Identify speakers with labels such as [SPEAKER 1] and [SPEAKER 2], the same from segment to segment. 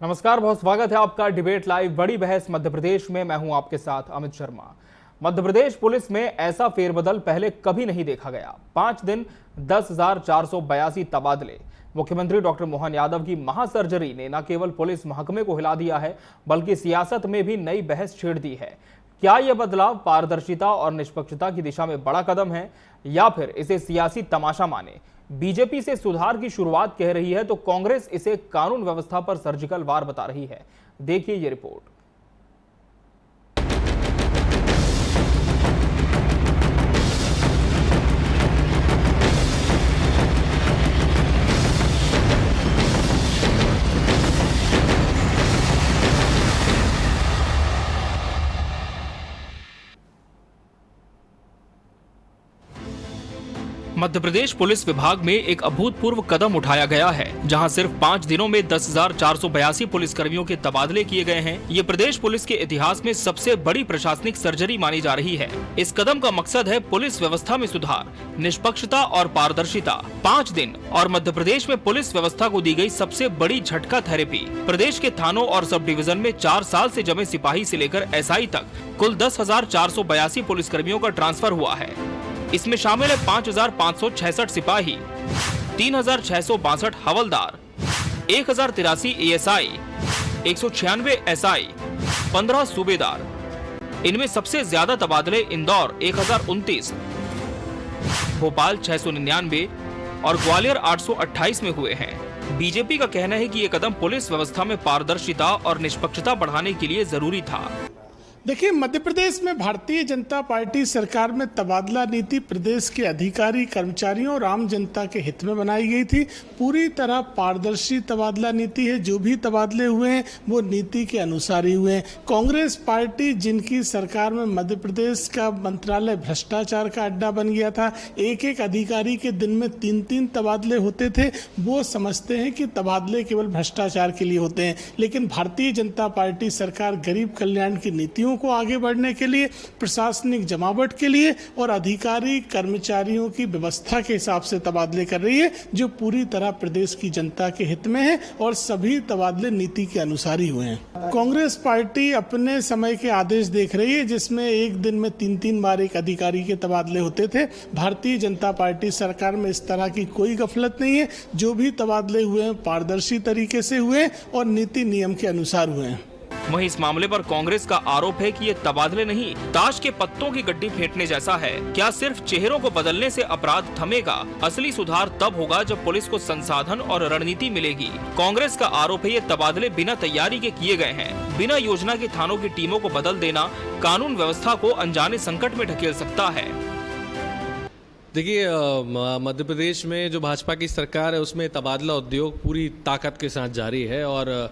[SPEAKER 1] नमस्कार, बहुत स्वागत है आपका डिबेट लाइव बड़ी बहस मध्य प्रदेश में। मैं हूं आपके साथ अमित शर्मा। मध्य प्रदेश पुलिस में ऐसा फेरबदल पहले कभी नहीं देखा गया। 5 दिन 10,482 तबादले। मुख्यमंत्री डॉक्टर मोहन यादव की महासर्जरी ने न केवल पुलिस महकमे को हिला दिया है बल्कि सियासत में भी नई बहस छेड़ दी है। क्या यह बदलाव पारदर्शिता और निष्पक्षता की दिशा में बड़ा कदम है या फिर इसे सियासी तमाशा माने? बीजेपी से सुधार की शुरुआत कह रही है तो कांग्रेस इसे कानून व्यवस्था पर सर्जिकल वार बता रही है। देखिए ये रिपोर्ट। मध्य प्रदेश पुलिस विभाग में एक अभूतपूर्व कदम उठाया गया है, जहां सिर्फ 5 दिनों में 10,482 पुलिसकर्मियों के तबादले किए गए हैं। ये प्रदेश पुलिस के इतिहास में सबसे बड़ी प्रशासनिक सर्जरी मानी जा रही है। इस कदम का मकसद है पुलिस व्यवस्था में सुधार, निष्पक्षता और पारदर्शिता। 5 दिन और मध्य प्रदेश में पुलिस व्यवस्था को दी गई सबसे बड़ी झटका थेरेपी। प्रदेश के थानों और सब डिवीजन में 4 साल से जमे सिपाही से लेकर एसआई तक कुल 10,482 पुलिसकर्मियों का ट्रांसफर हुआ है। इसमें शामिल है 5,566 सिपाही, 3,662 हवलदार, 1,083 एएसआई, 196 एसआई, 15 सूबेदार। इनमें सबसे ज्यादा तबादले इंदौर 1,029, भोपाल 699 और ग्वालियर 828 में हुए हैं। बीजेपी का कहना है कि ये कदम पुलिस व्यवस्था में पारदर्शिता और निष्पक्षता बढ़ाने के लिए जरूरी था।
[SPEAKER 2] देखिए, मध्य प्रदेश में भारतीय जनता पार्टी सरकार में तबादला नीति प्रदेश के अधिकारी, कर्मचारियों और आम जनता के हित में बनाई गई थी। पूरी तरह पारदर्शी तबादला नीति है। जो भी तबादले हुए हैं वो नीति के अनुसार ही हुए हैं। कांग्रेस पार्टी, जिनकी सरकार में मध्य प्रदेश का मंत्रालय भ्रष्टाचार का अड्डा बन गया था, एक एक अधिकारी के दिन में 3-3 तबादले होते थे, वो समझते हैं कि तबादले केवल भ्रष्टाचार के लिए होते हैं। लेकिन भारतीय जनता पार्टी सरकार गरीब कल्याण की नीतियों को आगे बढ़ने के लिए, प्रशासनिक जमावट के लिए और अधिकारी कर्मचारियों की व्यवस्था के हिसाब से तबादले कर रही है, जो पूरी तरह प्रदेश की जनता के हित में है और सभी तबादले नीति के अनुसार ही हुए हैं। कांग्रेस पार्टी अपने समय के आदेश देख रही है, जिसमें एक दिन में 3-3 बार एक अधिकारी के तबादले होते थे। भारतीय जनता पार्टी सरकार में इस तरह की कोई गफलत नहीं है। जो भी तबादले हुए हैं पारदर्शी तरीके से हुए और नीति नियम के अनुसार हुए हैं।
[SPEAKER 1] वहीं इस मामले पर कांग्रेस का आरोप है कि ये तबादले नहीं, ताश के पत्तों की गड्डी फेंटने जैसा है। क्या सिर्फ चेहरों को बदलने से अपराध थमेगा? असली सुधार तब होगा जब पुलिस को संसाधन और रणनीति मिलेगी। कांग्रेस का आरोप है ये तबादले बिना तैयारी के किए गए हैं। बिना योजना के थानों की टीमों को बदल देना कानून व्यवस्था को अनजाने संकट में ढकेल सकता है।
[SPEAKER 3] देखिए, मध्य प्रदेश में जो भाजपा की सरकार है उसमें तबादला उद्योग पूरी ताकत के साथ जारी है और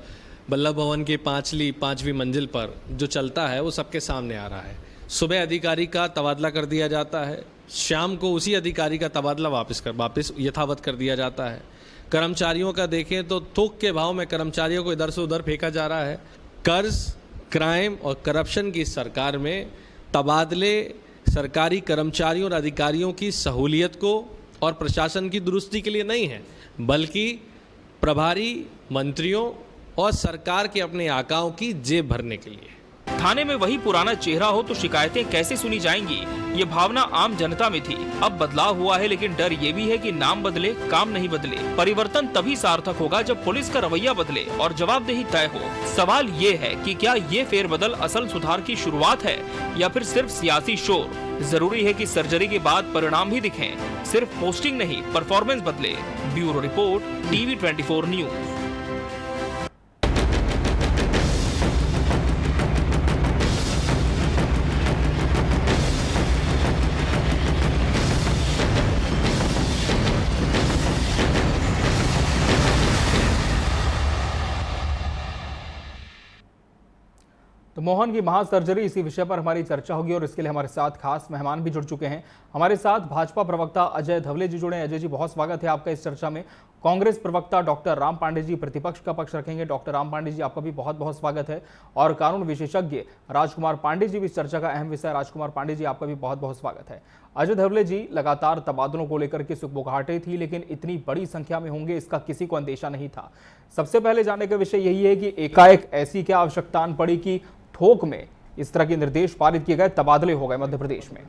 [SPEAKER 3] वल्लभ भवन की 5वीं मंजिल पर जो चलता है वो सबके सामने आ रहा है। सुबह अधिकारी का तबादला कर दिया जाता है, शाम को उसी अधिकारी का तबादला वापस यथावत कर दिया जाता है। कर्मचारियों का देखें तो थोक के भाव में कर्मचारियों को इधर से उधर फेंका जा रहा है। कर्ज, क्राइम और करप्शन की सरकार में तबादले सरकारी कर्मचारियों और अधिकारियों की सहूलियत को और प्रशासन की दुरुस्ती के लिए नहीं है, बल्कि प्रभारी मंत्रियों और सरकार के अपने आकाओं की जेब भरने के लिए।
[SPEAKER 1] थाने में वही पुराना चेहरा हो तो शिकायतें कैसे सुनी जाएंगी? ये भावना आम जनता में थी। अब बदलाव हुआ है, लेकिन डर ये भी है कि नाम बदले, काम नहीं बदले। परिवर्तन तभी सार्थक होगा जब पुलिस का रवैया बदले और जवाबदेही तय हो। सवाल ये है कि क्या ये फेरबदल असल सुधार की शुरुआत है या फिर सिर्फ सियासी शोर? जरूरी है कि सर्जरी के बाद परिणाम भी दिखें, सिर्फ पोस्टिंग नहीं, परफॉर्मेंस बदले। Bureau report, TV 24 news. तो मोहन की महासर्जरी, इसी विषय पर हमारी चर्चा होगी और इसके लिए हमारे साथ खास मेहमान भी जुड़ चुके हैं। हमारे साथ भाजपा प्रवक्ता अजय धवले जी जुड़े हैं। अजय जी, बहुत स्वागत है आपका इस चर्चा में। कांग्रेस प्रवक्ता डॉक्टर राम पांडे जी प्रतिपक्ष का पक्ष रखेंगे। डॉक्टर राम पांडे जी, आपका भी बहुत बहुत स्वागत है। और कानून विशेषज्ञ राजकुमार पांडे जी भी इस चर्चा का अहम विषय। राजकुमार पांडे जी, आपका भी बहुत बहुत स्वागत है। अजय धवले जी, लगातार तबादलों को लेकर के सुखबुगाहटें थी, लेकिन इतनी बड़ी संख्या में होंगे इसका किसी को अंदेशा नहीं था। सबसे पहले जानने का विषय यही है कि एकाएक ऐसी क्या आवश्यकता पड़ी कि थोक में इस तरह के निर्देश पारित किए गए, तबादले हो गए मध्य प्रदेश में?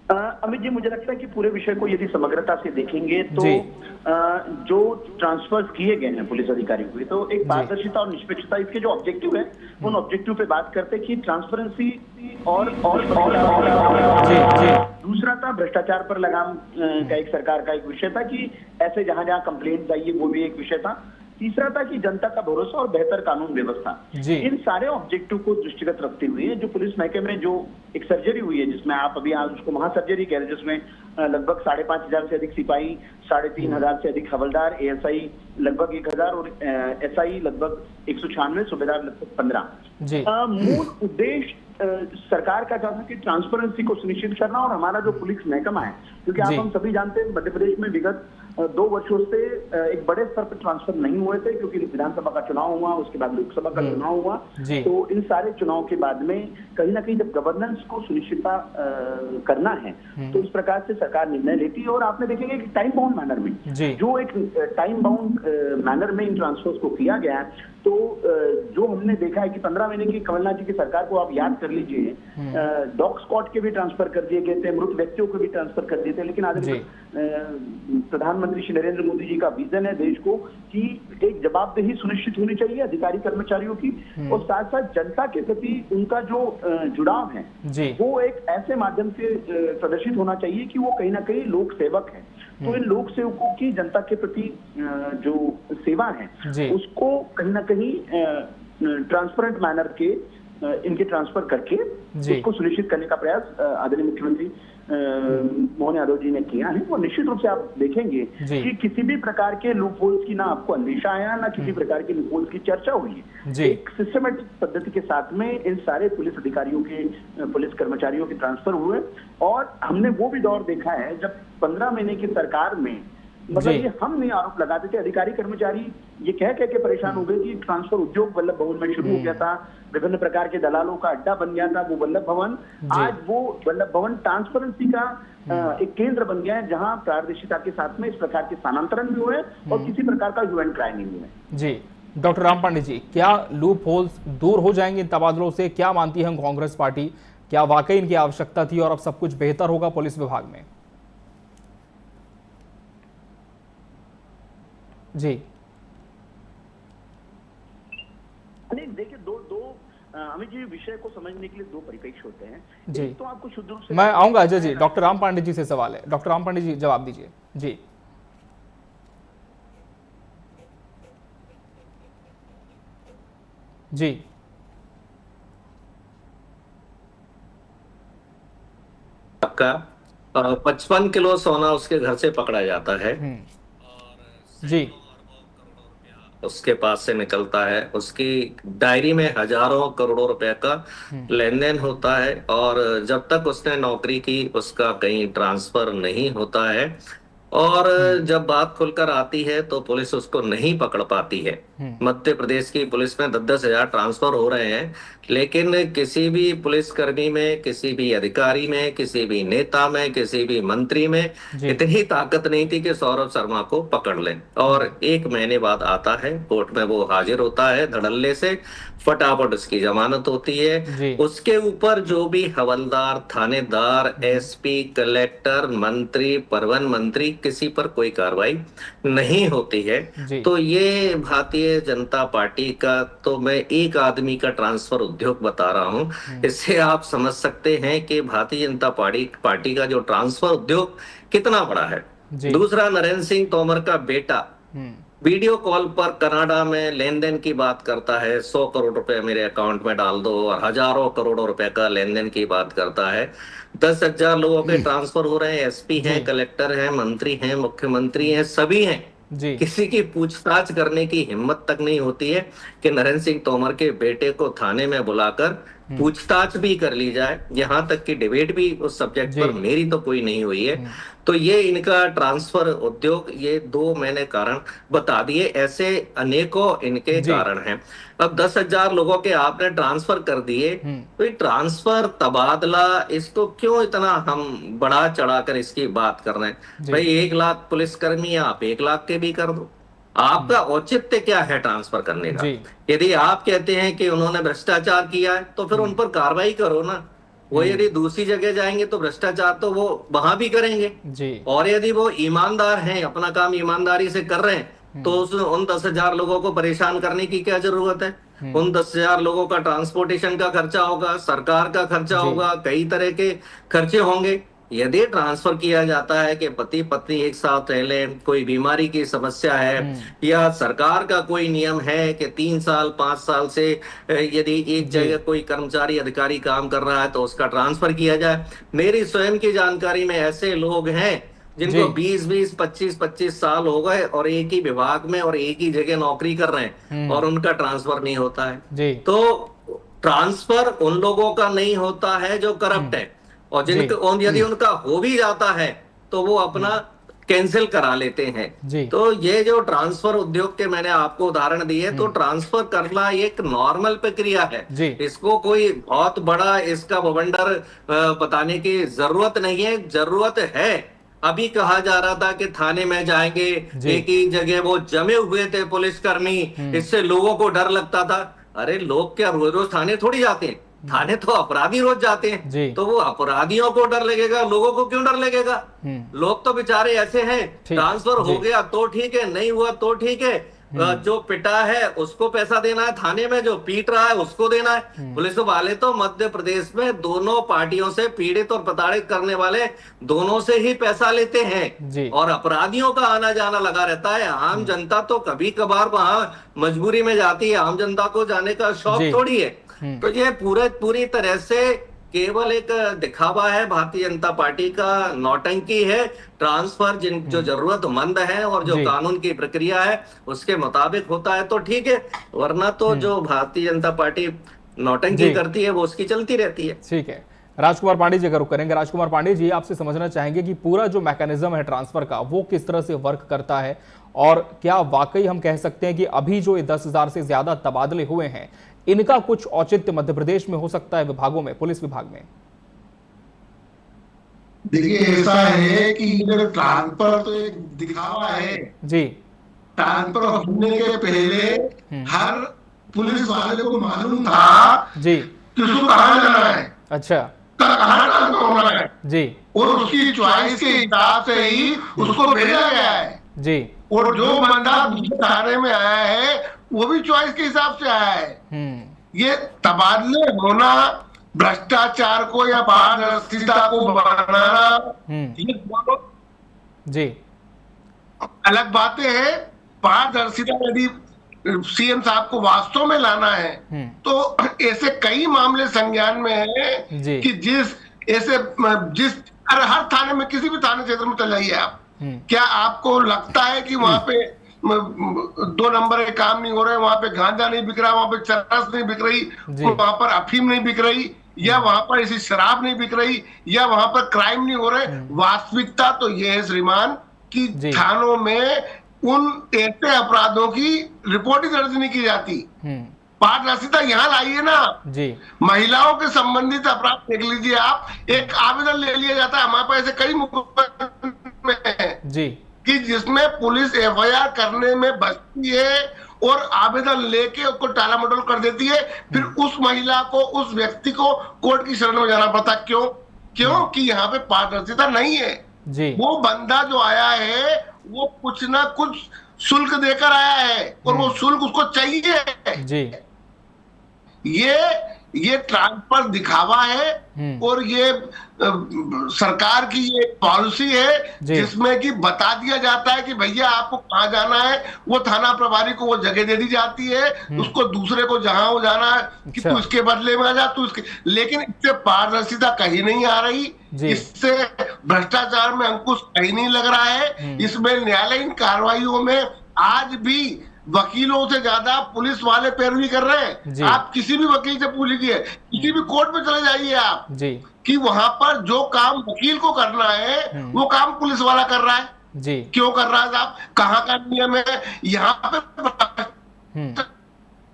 [SPEAKER 4] अमित जी, मुझे लगता है कि पूरे विषय को यदि समग्रता से देखेंगे तो जो ट्रांसफर्स किए गए हैं पुलिस अधिकारियों के, तो एक पारदर्शिता और निष्पक्षता इसके जो ऑब्जेक्टिव है, उन ऑब्जेक्टिव पे बात करते हैं कि ट्रांसपेरेंसी और दूसरा था भ्रष्टाचार पर लगाम का एक सरकार का एक विषय था कि ऐसे जहां जहां कंप्लेंट आई है वो भी एक विषय था। तीसरा था कि जनता का भरोसा और बेहतर कानून व्यवस्था। इन सारे ऑब्जेक्टिव को दृष्टिगत रखते हुए जो पुलिस महकमे में जो एक सर्जरी हुई है, जिसमें आप अभी आज उसको महासर्जरी कह रहे हैं, जिसमें लगभग 5,500 से अधिक सिपाही, 3,500 से अधिक हवलदार, एएसआई लगभग 1,000 और एसआई लगभग 196, सूबेदार लगभग 15। मूल उद्देश्य सरकार का चाहता है कि ट्रांसपेरेंसी को सुनिश्चित करना। और हमारा जो पुलिस महकमा है, क्योंकि आप हम सभी जानते हैं मध्य प्रदेश में विगत 2 वर्षों से एक बड़े स्तर पर ट्रांसफर नहीं हुए थे, क्योंकि विधानसभा का चुनाव हुआ, उसके बाद लोकसभा का चुनाव हुआ। तो इन सारे चुनाव के बाद में कहीं ना कहीं जब गवर्नेंस को सुनिश्चितता करना है, तो इस प्रकार से सरकार निर्णय लेती है। और आपने देखेंगे कि टाइम बाउंड मैनर में, जो एक टाइम बाउंड मैनर में इन ट्रांसफर्स को किया गया है, तो जो हमने देखा है कि 15 महीने की कमलनाथ जी की सरकार को आप याद कर लीजिए, डॉग स्क्वाड के भी ट्रांसफर कर दिए गए थे, मृत व्यक्तियों को भी ट्रांसफर कर दिए थे। लेकिन आज प्रधानमंत्री श्री नरेंद्र मोदी जी का विजन है देश को कि एक जवाबदेही सुनिश्चित होनी चाहिए अधिकारी कर्मचारियों की, और साथ साथ जनता के प्रति उनका जो जुड़ाव है वो एक ऐसे माध्यम से प्रदर्शित होना चाहिए कि वो कहीं ना कहीं लोक सेवक है। तो इन लोक सेवकों की जनता के प्रति जो सेवा है उसको कहीं ना कहीं ट्रांसपेरेंट मैनर के इनके ट्रांसफर करके उसको सुनिश्चित करने का प्रयास आदरणीय मुख्यमंत्री मोहन यादव जी ने किया है। और निश्चित रूप से आप देखेंगे कि किसी भी प्रकार के लूप होल्स की ना आपको अंदेशा आया, ना किसी प्रकार के लूप होल्स की चर्चा हुई है। एक सिस्टमेटिक पद्धति के साथ में इन सारे पुलिस अधिकारियों के, पुलिस कर्मचारियों के ट्रांसफर हुए। और हमने वो भी दौर देखा है जब 15 महीने की सरकार में, मतलब ये हम नहीं आरोप लगाते थे, अधिकारी कर्मचारी ये कह के परेशान हो गए कि ट्रांसफर उद्योग वल्लभ भवन में शुरू हो गया था, विभिन्न प्रकार के दलालों का अड्डा बन गया था वो वल्लभ भवन। आज वो वल्लभ भवन ट्रांसपेरेंसी का एक केंद्र बन गया है, जहां पारदर्शिता के साथ में इस प्रकार के स्थानांतरण भी हुए और किसी प्रकार का ह्यू एंड क्राई नहीं हुआ।
[SPEAKER 1] जी डॉक्टर राम पांडे जी, क्या लूप होल्स दूर हो जाएंगे इन तबादलों से? क्या मानती है कांग्रेस पार्टी? क्या वाकई इनकी आवश्यकता थी और अब सब कुछ बेहतर होगा पुलिस विभाग में? जी
[SPEAKER 4] नहीं, देखिए दो अमित जी, विषय को समझने के लिए 2 परिप्रेक्ष्य होते हैं
[SPEAKER 1] जी।
[SPEAKER 4] तो आपको शुद्ध रूप से
[SPEAKER 1] मैं आऊंगा अजय जी, डॉक्टर राम पांडे जी से सवाल है। डॉक्टर राम पांडे जी जवाब दीजिए। जी जी
[SPEAKER 5] आपका 55 किलो सोना उसके घर से पकड़ा जाता है
[SPEAKER 1] जी,
[SPEAKER 5] उसके पास से निकलता है, उसकी डायरी में हजारों करोड़ों रुपए का लेन देन होता है, और जब तक उसने नौकरी की उसका कहीं ट्रांसफर नहीं होता है। और जब बात खुलकर आती है तो पुलिस उसको नहीं पकड़ पाती है। मध्य प्रदेश की पुलिस में 10-10 हजार ट्रांसफर हो रहे हैं, लेकिन किसी भी पुलिसकर्मी में, किसी भी अधिकारी में, किसी भी नेता में, किसी भी मंत्री में इतनी ताकत नहीं थी कि सौरभ शर्मा को पकड़ लें। और 1 महीने बाद आता है, कोर्ट में वो हाजिर होता है धड़ल्ले से, फटाफट उसकी जमानत होती है। उसके ऊपर जो भी हवलदार, थानेदार, एसपी, कलेक्टर, मंत्री, परिवहन मंत्री, किसी पर कोई कार्रवाई नहीं होती है। तो ये भारतीय जनता पार्टी का, तो मैं एक आदमी का ट्रांसफर उद्योग बता रहा हूं, इससे आप समझ सकते हैं कि भारतीय जनता पार्टी का जो ट्रांसफर उद्योग कितना बड़ा है। दूसरा, नरेंद्र सिंह तोमर का बेटा वीडियो कॉल पर कनाडा में लेन देन की बात करता है, 100 करोड़ रुपए मेरे अकाउंट में डाल दो, और हजारों करोड़ों रुपए का लेन देन की बात करता है। 10,000 लोगों के ट्रांसफर हो रहे हैं, एसपी हैं, कलेक्टर हैं, मंत्री हैं, मुख्यमंत्री हैं, सभी हैं। किसी की पूछताछ करने की हिम्मत तक नहीं होती है कि नरेंद्र सिंह तोमर के बेटे को थाने में बुलाकर पूछताछ भी कर ली जाए, यहाँ तक कि डिबेट भी उस सब्जेक्ट पर मेरी तो कोई नहीं हुई है। तो ये इनका ट्रांसफर उद्योग, ये दो मैंने कारण बता दिए, ऐसे अनेकों इनके कारण हैं। अब 10,000 लोगों के आपने ट्रांसफर कर दिए, तो ये ट्रांसफर तबादला, इसको क्यों इतना हम बढ़ा चढ़ाकर इसकी बात कर रहे हैं? भाई 1 लाख पुलिसकर्मी है, आप 1 लाख के भी कर दो। आपका औचित्य क्या है ट्रांसफर करने का? यदि आप कहते हैं कि उन्होंने भ्रष्टाचार किया है, तो फिर उन पर कार्रवाई करो ना। वो यदि दूसरी जगह जाएंगे तो भ्रष्टाचार तो वो वहां भी करेंगे और यदि वो ईमानदार हैं, अपना काम ईमानदारी से कर रहे हैं, तो उन 10,000 लोगों को परेशान करने की क्या जरूरत है? उन 10,000 लोगों का ट्रांसपोर्टेशन का खर्चा होगा, सरकार का खर्चा होगा, कई तरह के खर्चे होंगे। यदि ट्रांसफर किया जाता है कि पति पत्नी एक साथ रह लें, कोई बीमारी की समस्या है, या सरकार का कोई नियम है कि 3 साल 5 साल से यदि एक जगह कोई कर्मचारी अधिकारी काम कर रहा है तो उसका ट्रांसफर किया जाए। मेरी स्वयं की जानकारी में ऐसे लोग हैं जिनको 20-20, 25-25 साल हो गए और एक ही विभाग में और एक ही जगह नौकरी कर रहे हैं और उनका ट्रांसफर नहीं होता है। तो ट्रांसफर उन लोगों का नहीं होता है जो करप्ट है, और जिनको यदि उनका हो भी जाता है तो वो अपना कैंसिल करा लेते हैं। तो ये जो ट्रांसफर उद्योग के मैंने आपको उदाहरण दिए, तो ट्रांसफर करना एक नॉर्मल प्रक्रिया है, इसको कोई बहुत बड़ा इसका बवंडर बताने की जरूरत नहीं है। जरूरत है, अभी कहा जा रहा था कि थाने में जाएंगे, एक ही जगह वो जमे हुए थे पुलिसकर्मी, इससे लोगों को डर लगता था। अरे लोग क्या रोज रोज थाने थोड़ी जाते हैं? थाने तो अपराधी रोज जाते हैं, तो वो अपराधियों को डर लगेगा, लोगों को क्यों डर लगेगा? लोग तो बेचारे ऐसे हैं, ट्रांसफर हो गया तो ठीक है, नहीं हुआ तो ठीक है, जो पिटा है उसको पैसा देना है, थाने में जो पीट रहा है उसको देना है। पुलिस वाले तो मध्य प्रदेश में दोनों पार्टियों से पीड़ित और प्रताड़ित करने वाले दोनों से ही पैसा लेते हैं, और अपराधियों का आना जाना लगा रहता है। आम जनता तो कभी कभार वहां मजबूरी में जाती है, आम जनता को जाने का शौक थोड़ी है। तो ये पूरी तरह से केवल एक दिखावा है, भारतीय जनता पार्टी का नौटंकी है। ट्रांसफर जो जरूरतमंद है और जो कानून की प्रक्रिया है उसके मुताबिक होता है तो ठीक है, वरना तो जो भारतीय जनता पार्टी नौटंकी करती है वो उसकी चलती रहती है।
[SPEAKER 1] ठीक है, राजकुमार पांडे जी का रुख करेंगे। राजकुमार पांडे जी, आपसे समझना चाहेंगे कि पूरा जो मैकेनिज्म है ट्रांसफर का वो किस तरह से वर्क करता है, और क्या वाकई हम कह सकते हैं कि अभी जो 10,000 से ज्यादा तबादले हुए हैं इनका कुछ औचित्य मध्य प्रदेश में हो सकता है विभागों में, पुलिस विभाग में?
[SPEAKER 6] देखिए ऐसा है कि ये ट्रांसफर तो एक दिखावा है ट्रांसफर होने के पहले हर पुलिस वाले को मालूम था कि उसको कहाँ जाना है, कहाँ ट्रांसफर होना है, और उसकी चॉइस के हिसाब से ही उसको भेजा गया है। और जो बंदा दूसरे थाने में आया है वो भी चॉइस के हिसाब से आया है। ये तबादले होना भ्रष्टाचार को या पारदर्शिता को बनाना, ये दोनों अलग बातें हैं। पारदर्शिता यदि सीएम साहब को वास्तव में लाना है तो ऐसे कई मामले संज्ञान में है कि हर थाने में, किसी भी थाने क्षेत्र में चले जाइए आप, क्या आपको लगता है कि वहां पे 2 नंबर के काम नहीं हो रहे, वहां पे गांजा नहीं बिक रहा, वहां पे चरस नहीं बिक रही, वहां पर अफीम नहीं बिक रही, या वहां पर ऐसी शराब नहीं बिक रही, या वहां पर क्राइम नहीं हो रहे? वास्तविकता तो ये है श्रीमान कि थानों में उन ऐसे अपराधों की रिपोर्ट ही दर्ज नहीं की जाती। पारदर्शिता यहाँ लाइए ना। महिलाओं के संबंधित अपराध देख लीजिए आप, एक आवेदन ले लिया जाता है, हमारे पास ऐसे कई मुकदमे हैं कि जिसमें पुलिस एफआईआर करने में बचती है और आवेदन लेके उसको टाला मटोल कर देती है, फिर उस महिला को, उस व्यक्ति को कोर्ट की शरण में जाना पड़ता। क्यों कि यहाँ पे पारदर्शिता नहीं है। वो बंदा जो आया है वो कुछ ना कुछ शुल्क देकर आया है और वो शुल्क उसको चाहिए। ये ट्रांसफर दिखावा है और ये सरकार की ये पॉलिसी है जिसमें कि बता दिया जाता है कि भैया आपको कहाँ जाना है, वो थाना प्रभारी को वो जगह दे दी जाती है, उसको दूसरे को जहां वो जाना है कि तू इसके बदले में आ जा, तू इसके। लेकिन इससे पारदर्शिता कहीं नहीं आ रही, इससे भ्रष्टाचार में अंकुश कहीं नहीं लग रहा है। इसमें न्यायालयीन कार्रवाइयों में आज भी वकीलों से ज्यादा पुलिस वाले पैरवी कर रहे
[SPEAKER 7] जी।
[SPEAKER 6] हैं। आप किसी भी वकील से पूछ लीजिए, किसी भी कोर्ट में चले जाइए आप,
[SPEAKER 7] जी
[SPEAKER 6] कि वहां पर जो काम वकील को करना है वो काम पुलिस वाला कर रहा है।
[SPEAKER 7] जी
[SPEAKER 6] क्यों कर रहा है साहब? कहाँ का नियम है? यहाँ पे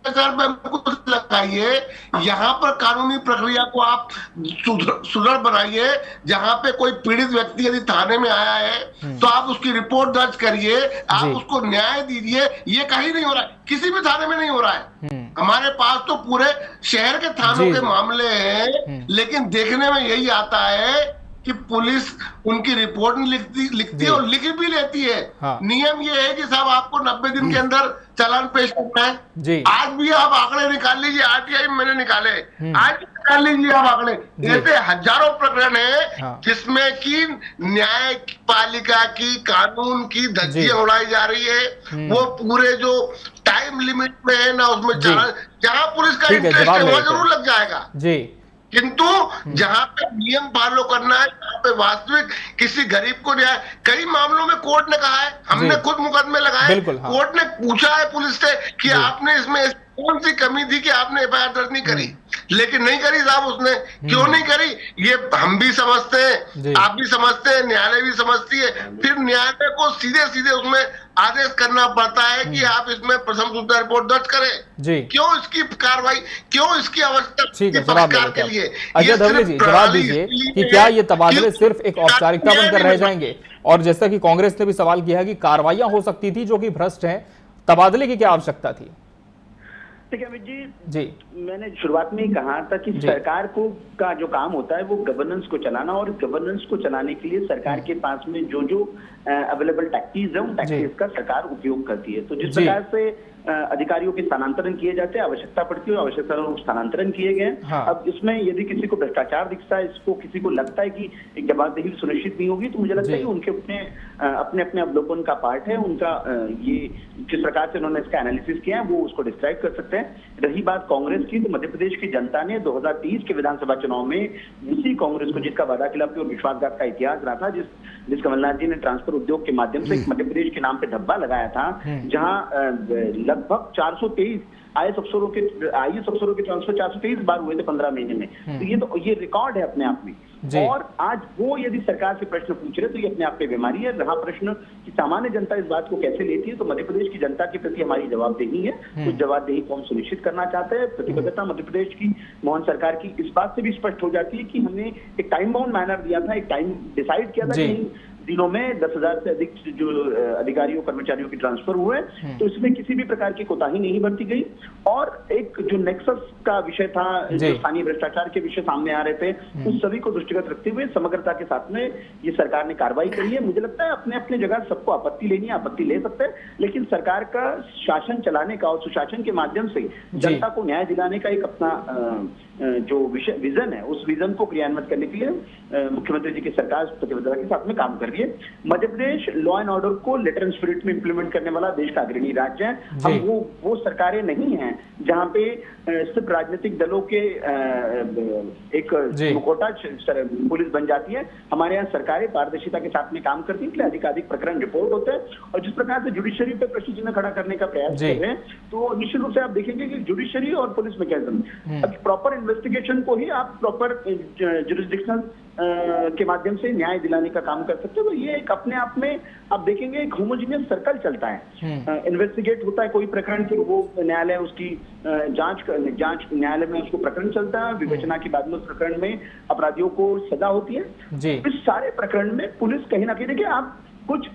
[SPEAKER 6] भ्रष्टाचार पे कुछ लगाइए, यहाँ पर कानूनी प्रक्रिया को आप सुदृढ़ बनाइए। जहाँ पे कोई पीड़ित व्यक्ति यदि थाने में आया है तो आप उसकी रिपोर्ट दर्ज करिए, आप
[SPEAKER 7] जी।
[SPEAKER 6] उसको न्याय दीजिए। ये कहीं नहीं हो रहा है, किसी भी थाने में नहीं हो रहा है। हमारे पास तो पूरे शहर के थानों
[SPEAKER 7] जी,
[SPEAKER 6] के
[SPEAKER 7] जी।
[SPEAKER 6] मामले हैं, लेकिन देखने में यही आता है कि पुलिस उनकी रिपोर्ट नहीं लिखती
[SPEAKER 7] जी।
[SPEAKER 6] है और लिख भी लेती है।
[SPEAKER 7] हाँ।
[SPEAKER 6] नियम ये है कि साहब आपको 90 दिन के अंदर चालान पेश करना है।
[SPEAKER 7] जी।
[SPEAKER 6] आज भी आप आंकड़े निकाल लीजिए, आरटीआई में मैंने निकाले, आज भी निकाल लीजिए आप आंकड़े। ऐसे हजारों प्रकरण है
[SPEAKER 7] हाँ।
[SPEAKER 6] जिसमें कि न्यायपालिका की कानून की
[SPEAKER 7] जी।
[SPEAKER 6] धज्जियां उड़ाई जा रही है। वो पूरे जो टाइम लिमिट में है ना, उसमें
[SPEAKER 7] जी।
[SPEAKER 6] जहां पुलिस का
[SPEAKER 7] ठीक है,
[SPEAKER 6] इंटरेस्ट
[SPEAKER 7] जवाब
[SPEAKER 6] है
[SPEAKER 7] ले
[SPEAKER 6] वहां
[SPEAKER 7] लेते हैं।
[SPEAKER 6] जरूर लग जाएगा,
[SPEAKER 7] जी
[SPEAKER 6] किंतु जहां पे नियम फॉलो करना है, जहां पे वास्तविक किसी गरीब को न्याय, कई मामलों में कोर्ट ने कहा है, हमने
[SPEAKER 7] जी।
[SPEAKER 6] खुद मुकदमे लगाए,
[SPEAKER 7] बिल्कुल, हाँ।
[SPEAKER 6] कोर्ट ने पूछा है पुलिस से कि
[SPEAKER 7] जी।
[SPEAKER 6] आपने इसमें कौन सी कमी थी कि आपने एफआईआर दर्ज नहीं करी, लेकिन नहीं करी साहब उसने। क्यों नहीं करी? ये हम भी समझते
[SPEAKER 7] जी।
[SPEAKER 6] हैं, आप भी समझते हैं, न्यायालय भी समझती है। फिर न्यायालय को सीधे सीधे उसमें आदेश करना पड़ता है कि आप इसमें प्रथम सूचना रिपोर्ट दर्ज करें।
[SPEAKER 7] जी
[SPEAKER 6] क्यों इसकी कार्रवाई, क्यों इसकी आवश्यकता
[SPEAKER 7] ठीक है,
[SPEAKER 6] इसके
[SPEAKER 7] जवाब ले
[SPEAKER 6] पक्षकार
[SPEAKER 7] लेते
[SPEAKER 6] के लिए?
[SPEAKER 7] हैं। अजय
[SPEAKER 6] ये
[SPEAKER 7] धवले
[SPEAKER 6] सिर्फ
[SPEAKER 7] जी, जवाब
[SPEAKER 6] प्रणाली
[SPEAKER 7] दीजिए
[SPEAKER 6] इसलिए
[SPEAKER 7] कि क्या ये
[SPEAKER 6] है
[SPEAKER 7] तबादले
[SPEAKER 6] कि
[SPEAKER 7] सिर्फ एक औपचारिकता
[SPEAKER 6] न्याय
[SPEAKER 7] बनकर
[SPEAKER 6] नहीं
[SPEAKER 7] रह
[SPEAKER 6] मिल
[SPEAKER 7] जाएंगे? और जैसा कि कांग्रेस ने भी सवाल किया है कि कार्रवाइयां हो सकती थी जो कि भ्रष्ट हैं, तबादले की क्या आवश्यकता थी?
[SPEAKER 4] ठीक है अमित जी,
[SPEAKER 7] जी
[SPEAKER 4] मैंने शुरुआत में ही कहा था कि
[SPEAKER 7] जी।
[SPEAKER 4] सरकार को का जो काम होता है वो गवर्नेंस को चलाना, और गवर्नेंस को चलाने के लिए सरकार के पास में जो जो अवेलेबल टैक्टिक्स है उन टैक्टिक्स का सरकार उपयोग करती है। तो जिस
[SPEAKER 7] जी।
[SPEAKER 4] प्रकार से अधिकारियों के स्थानांतरण किए जाते हैं, आवश्यकता पड़ती है, आवश्यकता स्थानांतरण किए गए।
[SPEAKER 7] हाँ।
[SPEAKER 4] अब इसमें यदि किसी को भ्रष्टाचार दिखता है, इसको किसी को लगता है कि एक जवाबदेही सुनिश्चित नहीं होगी, तो मुझे लगता है
[SPEAKER 7] जी।
[SPEAKER 4] कि उनके अपने अपने अवलोकन का पार्ट है उनका। ये जिस प्रकार से उन्होंने इसका एनालिसिस किया है वो उसको डिस्क्राइब कर सकते हैं। रही बात कांग्रेस की, तो मध्य प्रदेश की जनता ने 2023 के विधानसभा चुनाव में इसी कांग्रेस को, जिसका वादा खिलाफी और विश्वासघात का इतिहास रहा था, जिस कमलनाथ जी ने ट्रांसफर उद्योग के माध्यम से मध्य प्रदेश के नाम पे धब्बा लगाया था, जहां लगभग 423 आईएएस अफसरों के ट्रांसफर 423 बार हुए थे 15 महीने में। तो ये रिकॉर्ड है अपने आप में।
[SPEAKER 7] जी।
[SPEAKER 4] और आज वो यदि सरकार से प्रश्न पूछ रहे तो ये अपने आप पे बीमारी है। रहा प्रश्न कि सामान्य जनता इस बात को कैसे लेती है, तो मध्य प्रदेश की जनता के प्रति हमारी जवाबदेही है। उस जवाबदेही को हम सुनिश्चित करना चाहते हैं। प्रतिबद्धता मध्य प्रदेश की, मोहन सरकार की इस बात से भी स्पष्ट हो जाती है कि हमने एक टाइम बाउंड मैनर दिया था, एक टाइम डिसाइड किया था
[SPEAKER 7] जी।
[SPEAKER 4] कि इन दिनों में 10,000 से अधिक जो अधिकारियों कर्मचारियों की ट्रांसफर हुए, तो इसमें किसी भी प्रकार की कोताही नहीं बरती गई। और एक जो नेक्सस का विषय था, जो स्थानीय भ्रष्टाचार के विषय सामने आ रहे थे, उस सभी को दृष्टिगत रखते हुए समग्रता के साथ में ये सरकार ने कार्रवाई करी है। मुझे लगता है अपने अपने जगह सबको आपत्ति लेनी है, आपत्ति ले सकते हैं, लेकिन सरकार का शासन चलाने का और सुशासन के माध्यम से जनता को न्याय दिलाने का एक अपना जो विजन है, उस विजन को क्रियान्वित करने के लिए मुख्यमंत्री जी की सरकार प्रतिबद्धता के साथ में काम कर रही है। Madhya Pradesh law and order को लेटर एंड स्पिरिट में इंप्लीमेंट करने वाला देश का अग्रणी राज्य है। हम वो सरकारें नहीं हैं जहां पे सिर्फ राजनीतिक दलों के एक मुखौटा पुलिस बन जाती है। हमारे यहाँ सरकारें पारदर्शिता के साथ में काम करती है, इसलिए अधिकाधिक प्रकरण रिपोर्ट होते हैं। और जिस प्रकार से जुडिशरी पे प्रश्न चिन्ह खड़ा करने का प्रयास कर रहे हैं, तो निश्चित रूप से आप देखेंगे कि जुडिशरी और पुलिस मैकेनिज्म, अब प्रॉपर इन्वेस्टिगेशन को ही आप प्रॉपर जुरिस्डिक्शन के माध्यम से न्याय दिलाने का काम कर सकते हो। तो ये एक अपने आप में आप देखेंगे एक होमोजीनियस सर्कल चलता है। इन्वेस्टिगेट होता है कोई प्रकरण, फिर वो न्यायालय उसकी जांच न्यायालय में उसको प्रकरण चलता है, विवेचना के बाद में उस प्रकरण में अपराधियों को सजा होती है। इस सारे प्रकरण में पुलिस कहीं ना कहीं, देखिए आप कुछ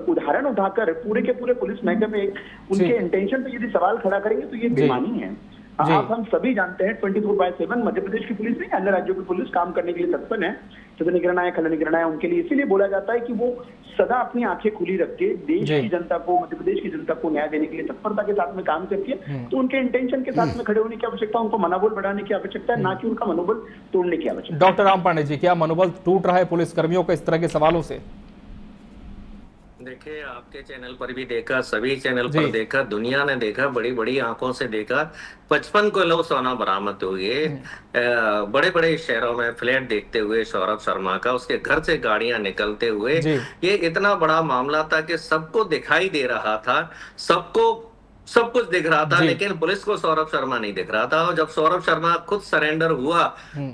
[SPEAKER 4] उदाहरण उठाकर पूरे के पूरे पुलिस महकमे में उनके इंटेंशन पे यदि सवाल खड़ा करेंगे तो ये बेमानी है। आप हम सभी जानते हैं 24/7 मध्य प्रदेश की पुलिस नहीं, अन्य राज्यों की पुलिस काम करने के लिए तत्पर है। सदन निर्णायक, खंड निर्णायक उनके लिए इसीलिए बोला जाता है कि वो सदा अपनी आंखें खुली रख के देश की जनता को, मध्य प्रदेश की जनता को न्याय देने के लिए तत्परता के साथ में काम करती है। तो उनके इंटेंशन के साथ में खड़े होने की आवश्यकता, उनको मनोबल बढ़ाने की आवश्यकता है, ना कि उनका मनोबल तोड़ने की आवश्यकता।
[SPEAKER 7] डॉक्टर राम पांडे जी, क्या मनोबल टूट रहा है पुलिस कर्मियों का इस तरह के सवालों से?
[SPEAKER 5] देखिए, आपके चैनल पर भी देखा, सभी चैनल पर देखा, दुनिया ने देखा, बड़ी बड़ी आंखों से देखा, 55 किलो सोना बरामद हुए। बड़े बड़े शहरों में फ्लैट देखते हुए सौरभ शर्मा का, उसके घर से गाड़ियां निकलते हुए, ये इतना बड़ा मामला था कि सबको दिखाई दे रहा था, सबको सब कुछ दिख रहा था, लेकिन पुलिस को सौरभ शर्मा नहीं दिख रहा था। और जब सौरभ शर्मा खुद सरेंडर हुआ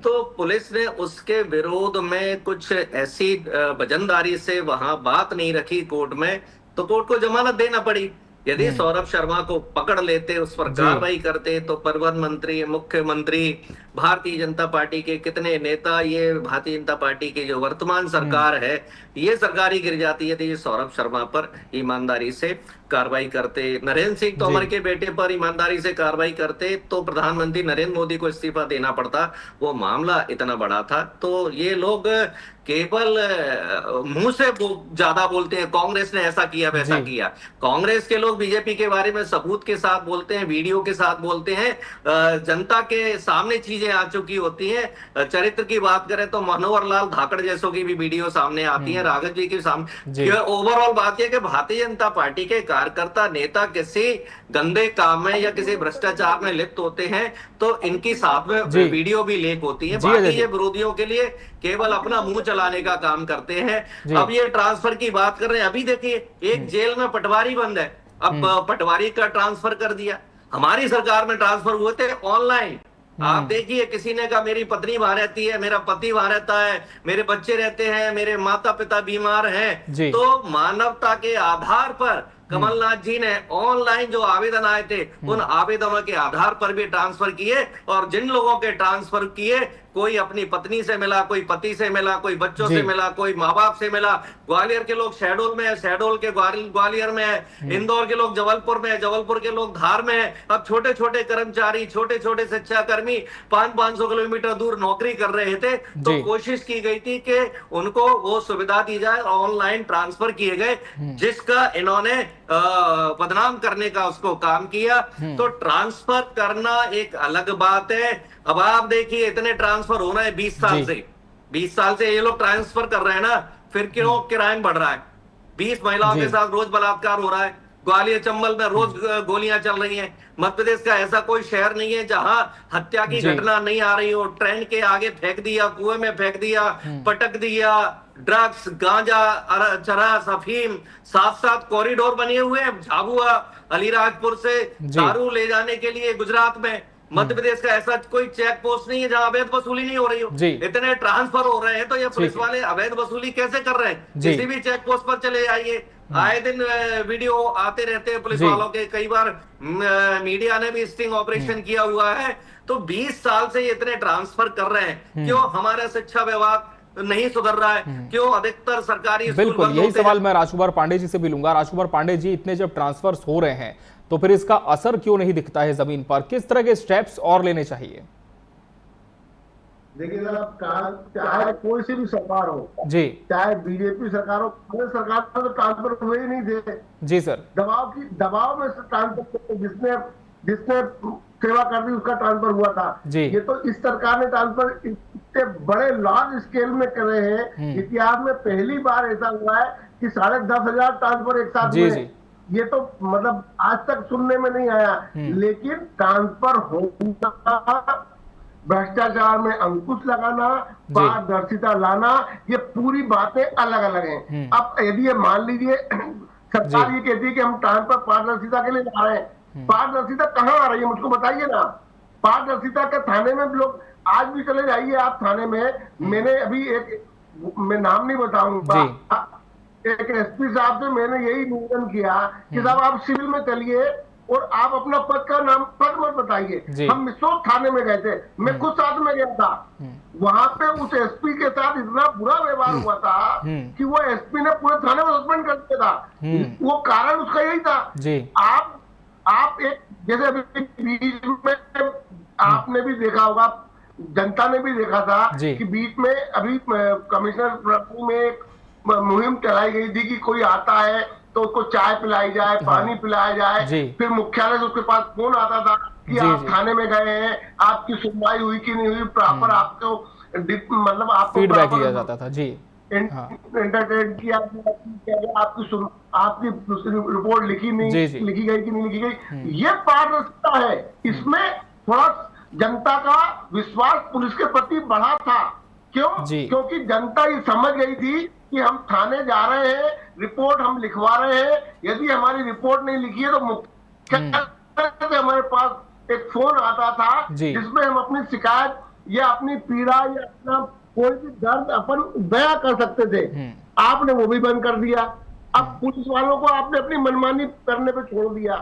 [SPEAKER 5] तो पुलिस ने उसके विरोध में कुछ ऐसी वजनदारी से वहां बात नहीं रखी कोर्ट में, तो कोर्ट को जमानत देना पड़ी। यदि सौरभ शर्मा को पकड़ लेते, उस पर कार्रवाई करते, तो परिवहन मंत्री, मुख्यमंत्री, भारतीय जनता पार्टी के कितने नेता, ये भारतीय जनता पार्टी की जो वर्तमान सरकार है, ये सरकार ही गिर जाती है। यदि सौरभ शर्मा पर ईमानदारी से कार्रवाई करते, नरेंद्र सिंह तोमर के बेटे पर ईमानदारी से कार्रवाई करते, तो प्रधानमंत्री नरेंद्र मोदी को इस्तीफा देना पड़ता। वो मामला इतना बड़ा था। तो ये लोग केवल मुंह से ज्यादा बोलते हैं, कांग्रेस ने ऐसा किया वैसा किया। कांग्रेस के लोग बीजेपी के बारे में सबूत के साथ बोलते हैं, वीडियो के साथ बोलते हैं, जनता के सामने चीजें आ चुकी होती हैं। चरित्र की बात करें तो मनोहर लाल धाकड़ जैसों की भी वीडियो सामने आती है, राघव जी के सामने। ओवरऑल बात यह कि भारतीय जनता पार्टी के कार्यकर्ता, नेता किसी गंदे काम में या किसी भ्रष्टाचार में लिप्त होते हैं तो इनकी साथ में वीडियो भी लीक होती है। बाकी ये विरोधियों के लिए केवल अपना मुंह चलाने का काम करते हैं। अब ये ट्रांसफर की बात कर रहे हैं, अभी देखिए एक जेल में पटवारी बंद है, अब पटवारी का ट्रांसफर कर दिया। हमारी सरकार में ट्रांसफर हुए थे ऑनलाइन। आप देखिए, किसी ने कहा मेरी पत्नी वहां रहती है, मेरा पति वहां रहता है, मेरे बच्चे रहते हैं, मेरे माता पिता बीमार हैं, तो मानवता के आधार पर कमलनाथ जी ने ऑनलाइन जो आवेदन आए थे, उन आवेदनों के आधार पर भी ट्रांसफर किए। और जिन लोगों के ट्रांसफर किए, कोई अपनी पत्नी से मिला, कोई पति से मिला, कोई बच्चों से मिला, कोई माँ बाप से मिला। ग्वालियर के लोग शहडोल में है, शहडोल के ग्वालियर में है, इंदौर के लोग जबलपुर में है, जबलपुर के लोग धार में है। अब छोटे छोटे कर्मचारी, छोटे छोटे शिक्षा कर्मी 500 किलोमीटर दूर नौकरी कर रहे थे, तो कोशिश की गई थी कि उनको वो सुविधा दी जाए, ऑनलाइन ट्रांसफर किए गए, जिसका इन्होंने बदनाम करने का उसको काम किया। तो ट्रांसफर करना एक अलग बात है। अब आप देखिए, इतने ट्रांसफर होना है 20 साल से, 20 साल से ये लोग ट्रांसफर कर रहे हैं ना, फिर क्यों क्राइम बढ़ रहा है? 20 महिलाओं के साथ रोज बलात्कार हो रहा है, ग्वालियर चंबल में रोज गोलियां चल रही हैं। मध्य प्रदेश का ऐसा कोई शहर नहीं है जहां हत्या की घटना नहीं आ रही हो। ट्रेन के आगे फेंक दिया, कुएं में फेंक दिया, पटक दिया, ड्रग्स, गांजा, चरस, अफीम, साथ साथ कॉरिडोर बने हुए हैं झाबुआ, अलीराजपुर से दारू ले जाने के लिए गुजरात में। मध्य प्रदेश का ऐसा कोई चेक पोस्ट नहीं है जहां अवैध वसूली नहीं हो रही हो। इतने ट्रांसफर हो रहे हैं, तो ये पुलिस वाले अवैध वसूली कैसे कर रहे हैं? किसी भी चेक पोस्ट पर चले जाइए, आए दिन वीडियो आते रहते हैं पुलिस वालों के। कई बार मीडिया ने भी स्टिंग ऑपरेशन किया हुआ है। तो 20 साल से ये इतने ट्रांसफर कर रहे हैं, क्यों हमारा शिक्षा विभाग नहीं सुधर रहा है? क्यों अधिकतर सरकारी
[SPEAKER 7] बिल्कुल यही सवाल मैं राजकुमार पांडे जी से भी लूंगा। राजकुमार पांडे जी, इतने जब ट्रांसफर हो रहे हैं तो फिर इसका असर क्यों नहीं दिखता है जमीन पर? किस तरह के स्टेप्स और लेने चाहिए?
[SPEAKER 6] देखिए साहब, चाहे कोई सी भी सरकार हो
[SPEAKER 7] जी,
[SPEAKER 6] चाहे बीजेपी सरकार हो, कांग्रेस सरकार में तो ट्रांसफर हुए ही नहीं थे। जी सर, दबाव में ट्रांसफर, जिसने सेवा कर दी उसका ट्रांसफर हुआ था जी। ये तो इस सरकार ने ट्रांसफर इतने बड़े लार्ज स्केल में कर रहे हैं। इतिहास में पहली बार ऐसा हुआ है कि 10,500 ट्रांसफर एक साथ हुए। ये तो मतलब आज तक सुनने में नहीं आया। लेकिन ट्रांसफर होना, भ्रष्टाचार में अंकुश लगाना, पारदर्शिता लाना, ये पूरी बातें अलग अलग हैं। अब यदि ये मान लीजिए सरकार ये कहती है कि हम ट्रांसफर पारदर्शिता के लिए ला रहे हैं, पारदर्शिता कहाँ आ रही है मुझको बताइए ना। पारदर्शिता के थाने में लोग आज भी चले जाइए आप थाने में। मैंने अभी मैं नाम नहीं बताऊंगा, एक एसपी साहब से मैंने यही निवेदन किया कि साहब आप सिविल में चलिए और आप अपना पद मत बताइए। हम मिसरोद थाने में गए थे, मैं खुद साथ में गया था। वहां पे उस एसपी के साथ इतना बुरा व्यवहार हुआ था कि वो एसपी ने पूरे थाने में सस्पेंड कर दिया था। वो कारण उसका यही था। आप एक जैसे अभी बीच में आपने भी देखा होगा, जनता ने भी देखा था कि बीच में अभी कमिश्नर में मुहिम चलाई गई थी कि कोई आता है तो उसको चाय पिलाई जाए, पानी पिलाया जाए। फिर मुख्यालय से उसके पास फोन आता था कि आप थाने में गए हैं, आपकी सुनवाई हुई कि नहीं हुई, प्रॉपर आपको मतलब आपको
[SPEAKER 7] फीडबैक किया जाता था जी।
[SPEAKER 6] एंटरटेन किया, आपकी रिपोर्ट लिखी नहीं, लिखी गई कि नहीं लिखी गई, ये पारदर्शिता है। इसमें थोड़ा जनता का विश्वास पुलिस के प्रति बढ़ा था। क्यों? क्योंकि जनता ये समझ गई थी कि हम थाने जा रहे हैं, रिपोर्ट हम लिखवा रहे हैं, यदि हमारी रिपोर्ट नहीं लिखी है तो मुख्य हमारे पास एक फोन आता था जिसमें हम अपनी शिकायत या अपनी पीड़ा या अपना कोई भी दर्द अपन बयां कर सकते थे। आपने वो भी बंद कर दिया। अब पुलिस वालों को आपने अपनी मनमानी करने पे छोड़ दिया।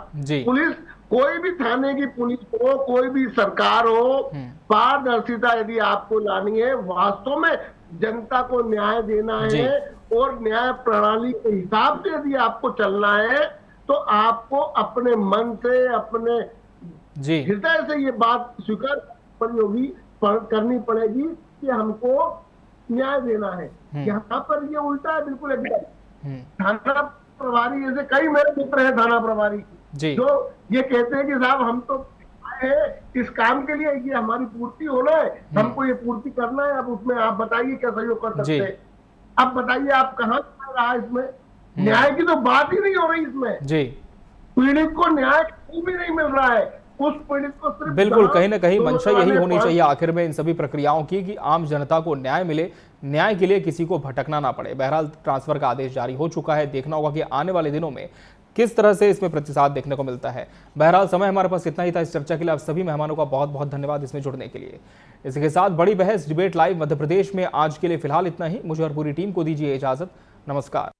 [SPEAKER 6] पुलिस, कोई भी थाने की पुलिस हो, कोई भी सरकार हो, पारदर्शिता यदि आपको लानी है, वास्तव में जनता को न्याय देना है और न्याय प्रणाली के हिसाब से यदि आपको चलना है, तो आपको अपने मन से, अपने हृदय से ये बात स्वीकार करनी पड़ेगी कि हमको न्याय देना है। यहाँ पर ये उल्टा है बिल्कुल एकदम। थाना प्रभारी, जैसे कई मेरे मित्र हैं थाना प्रभारी जो ये कहते हैं कि साहब हम तो आए हैं इस काम के लिए, ये हमारी पूर्ति होना है, हमको ये पूर्ति करना है, अब उसमें आप बताइए क्या सहयोग कर सकते हैं। अब बताइए आप कहाँ जा रहा है इसमें? न्याय की तो बात ही नहीं हो रही इसमें। पीड़ित को न्याय कहीं भी नहीं मिल रहा है। उस पीड़ित को सिर्फ
[SPEAKER 7] बिल्कुल कहीं ना कहीं मंशा यही होनी चाहिए आखिर में इन सभी प्रक्रियाओं की कि आम जनता को न्याय मिले, न्याय के लिए किसी को भटकना ना पड़े। बहरहाल ट्रांसफर का आदेश जारी हो चुका है, देखना होगा कि आने वाले दिनों में किस तरह से इसमें प्रतिसाद देखने को मिलता है। बहरहाल समय हमारे पास इतना ही था इस चर्चा के लिए। आप सभी मेहमानों का बहुत बहुत धन्यवाद इसमें जुड़ने के लिए। इसके साथ बड़ी बहस डिबेट लाइव मध्य प्रदेश में आज के लिए फिलहाल इतना ही। मुझे और पूरी टीम को दीजिए इजाजत। नमस्कार।